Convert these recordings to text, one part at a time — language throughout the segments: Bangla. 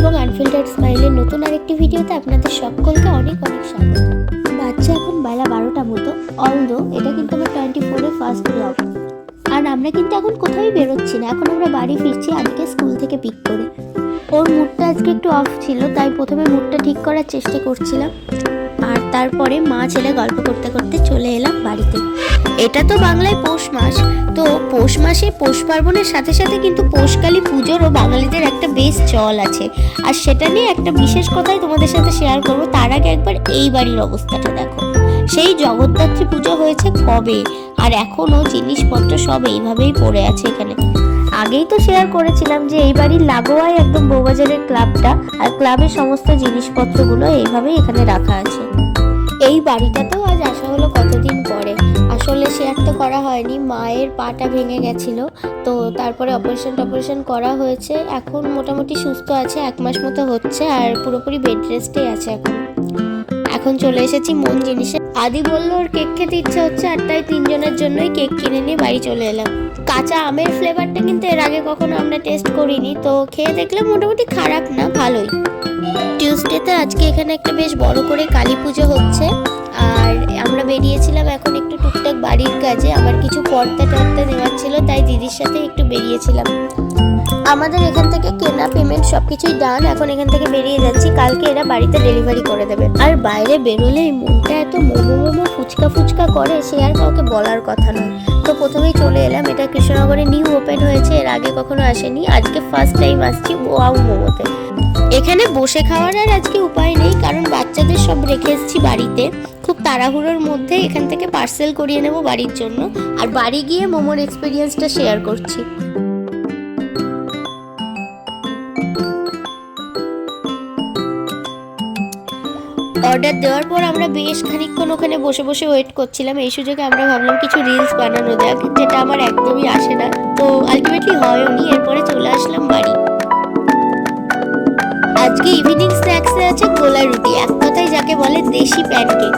এবং আনফিল্টার্ড স্মাইলের নতুন আরেকটি ভিডিওতে আপনাদের সকলকে অনেক অনেক স্বাগত। বাচ্চা এখন বেলা 12টা মতো, অলদো এটা কিন্তু আমার 24-এ ফার্স্ট ব্লগ। আর আমরা কিন্তু এখন কোথাও বেরোচ্ছি না, এখন আমরা বাড়ি ফিরছি আজকে স্কুল থেকে পিক করে। ওর মুডটা আজকে একটু অফ ছিল, তাই প্রথমে মুডটা ঠিক করার চেষ্টা করছিলাম, আর তারপরে মা ছেলে গল্প করতে করতে চলে এলাম বাড়িতে। এটা তো বাংলায় পৌষ মাস, তো পৌষ মাসে পৌষ পার্বণের সাথে সাথে কিন্তু পৌষকালী পুজোরও বাঙালিদের একটা বেশ চল আছে, আর সেটা নিয়ে একটা বিশেষ কথাই তোমাদের সাথে শেয়ার করব। তার আগে একবার এই বাড়ির অবস্থাটা দেখো। সেই জগদ্ধাত্রী পুজো হয়েছে কবে, আর এখনও জিনিসপত্র সব এইভাবেই পড়ে আছে এখানে। আগেই তো শেয়ার করেছিলাম যে এই বাড়ির লাগোয়ায় একদম বউবাজারের ক্লাবটা, আর ক্লাবের সমস্ত জিনিসপত্রগুলো এইভাবেই এখানে রাখা আছে। এই বাড়িটাতেও আজ আসা হলো কতদিন পরে। আসলে শেয়ার তো করা হয়নি, মায়ের পাটা ভেঙে গেছিল, তো তারপরে অপারেশন করা হয়েছে। এখন মোটামুটি সুস্থ আছে, 1 মাস মতো হচ্ছে, আর পুরোপুরি বেড রেস্টে আছে এখন চলে এসেছি মন জিনিসে। আদি বললো ওর কেক খেতে ইচ্ছে হচ্ছে, আর তাই 3 জনের জন্যই কেক কিনে নিয়ে বাড়ি চলে এলাম। কাঁচা আমের ফ্লেভারটা কিন্তু এর আগে কখনো আমরা টেস্ট করিনি, তো খেয়ে দেখলাম মোটামুটি খারাপ না, ভালোই। টিউসডেতে আজকে এখানে একটা বেশ বড় করে কালী পুজো হচ্ছে, আর আমরা বেরিয়েছিলাম এখন একটু টুকটাক বাড়ির কাজে। আমার কিছু পর্দা টর্দা নেওয়ার ছিল, তাই দিদির সাথে একটু বেরিয়েছিলাম। আমাদের এখান থেকে কেনা পেমেন্ট সবকিছুই ডান, এখন এখান থেকে বেরিয়ে যাচ্ছি। কালকে এরা বাড়িতে ডেলিভারি করে দেবে। আর বাইরে বেরোলেই মনটা এত মোমো ফুচকা করে, সে আর কাউকে বলার কথা নয়। তো প্রথমেই চলে এলাম, এটা কৃষ্ণনগরে নিউ ওপেন হয়েছে, এর আগে কখনো আসেনি, আজকে ফার্স্ট টাইম আসছি ওয়াও মোমোতে। এখানে বসে খাওয়ার আর আজকে উপায় নেই, কারণ বাচ্চাদের সব রেখে এসেছি বাড়িতে। খুব তাড়াহুড়োর মধ্যে এখান থেকে পার্সেল করিয়ে নেব বাড়ির জন্য, আর বাড়ি গিয়ে মোমোর এক্সপিরিয়েন্সটা শেয়ার করছি। অর্ডার দেওয়ার পর আমরা বেশ খানিকক্ষণ ওখানে বসে বসে ওয়েট করছিলাম। এই সুযোগে আমরা ভাবলাম কিছু রিলস বানানো যাক, যেটা আমার একদমই আসে না, তো আলটিমেটলি হয়ওনি। এরপরে চলে আসলাম বাড়ি। আজকে ইভিনিং স্ন্যাক্সে আছে গোলা রুটি, এক কথায় যাকে বলে দেশি প্যানকেক।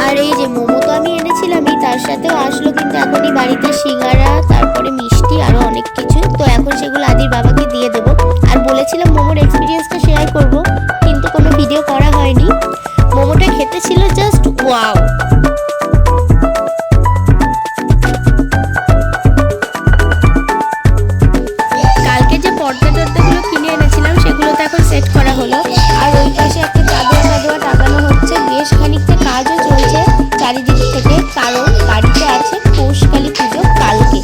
আর এই যে মোমো তো আমি এনেছিলামই, তার সাথেও আসলো কিন্তু এখনই বাড়িতে সিঙ্গারা, তারপরে মিষ্টি, আরো অনেক কিছু। তো এখন সেগুলো আদির বাবাকে দিয়ে দেবো। আর বলেছিলাম মোমোর এক্সপিরিয়েন্সটা শেয়ার করব, কিন্তু কোনো ভিডিও করা হয়নি। মোমোটা খেতে ছিল জাস্ট ওয়াও। কালকে যে পর্দাগুলো কিনে এনেছিলাম সেগুলো তো এখন সেট করা হলো, আর ওই পাশে একটা চাদর টাঙানো হচ্ছে। বেশ খানিকটা কাজও চলছে চারিদিক থেকে, কারণ বাড়িতে আছে পৌষকালী পুজো কালকে।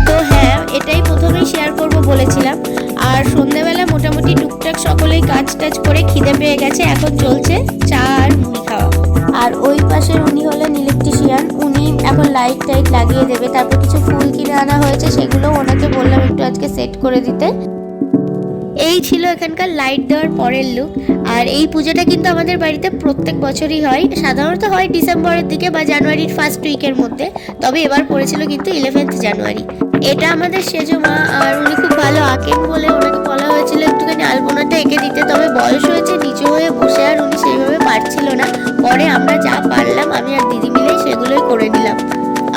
তো হ্যাঁ, এটাই প্রথমেই শেয়ার করব বলেছিলাম। আর সন্ধ্যাবেলা মোটামুটি টুকটাক সকলেই কাজ টাজ করে খিদে পেয়ে গেছে, এখন চলছে চা আর মুড়ি খাওয়া। আর ওই পাশের উনি হলেন ইলেকট্রিশিয়ান, উনি এখন লাইট টাইট লাগিয়ে দেবে। তারপর কিছু ফুল কিনে আনা হয়েছে, সেগুলো ওনাকে বললাম একটু আজকে সেট করে দিতে। এই ছিল এখানকার লাইট দেওয়ার পরের লুক। আর এই পুজোটা কিন্তু আমাদের বাড়িতে প্রত্যেক বছরই হয়, সাধারণত হয় ডিসেম্বরের দিকে বা জানুয়ারির ফার্স্ট উইকের মধ্যে, তবে এবার পড়েছিল কিন্তু 11th জানুয়ারি। এটা আমাদের সেজো মা, আর উনি খুব ভালো আঁকেন বলে ওনাকে বলা হয়েছিল একটুখানি আলপনাটা এঁকে দিতে, তবে বয়স হয়েছে নিচু হয়ে বসে, আর উনি সেইভাবে পারছিল না। পরে আমরা যা পারলাম আমি আর দিদি মিলে সেগুলোই করে নিলাম।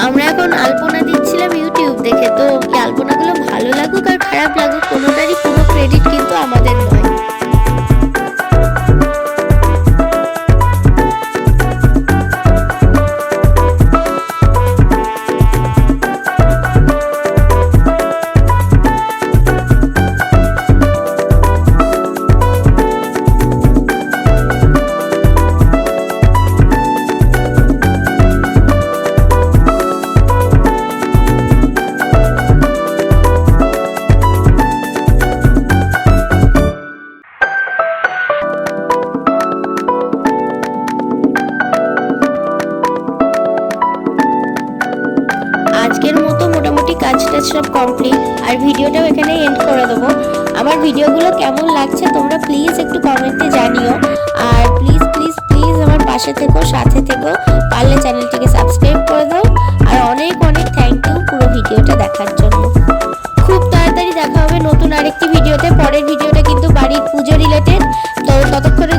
আমরা এখন আলপনা দিচ্ছিলাম ইউটিউব দেখে, তো এই আলপনাগুলো ভালো লাগুক আর খারাপ লাগুক, কোনোটারই কোনো ক্রেডিট কিন্তু আমাদের নয়। আজকের মতো মোটামুটি কাজটা সব কমপ্লিট, আর ভিডিওটাও এখানে এন্ড করে দেবো। আমার ভিডিওগুলো কেমন লাগছে তোমরা প্লিজ একটু কমেন্টে জানিও, আর প্লিজ প্লিজ প্লিজ আমার পাশে থেকো, সাথে থেকো, পারলে চ্যানেলটিকে সাবস্ক্রাইব করে দাও। আর অনেক অনেক থ্যাংক ইউ পুরো ভিডিওটা দেখার জন্য। খুব তাড়াতাড়ি দেখা হবে নতুন আরেকটি ভিডিওতে। পরের ভিডিওটা কিন্তু বাড়ির পুজো রিলেটেড, তো ততক্ষণে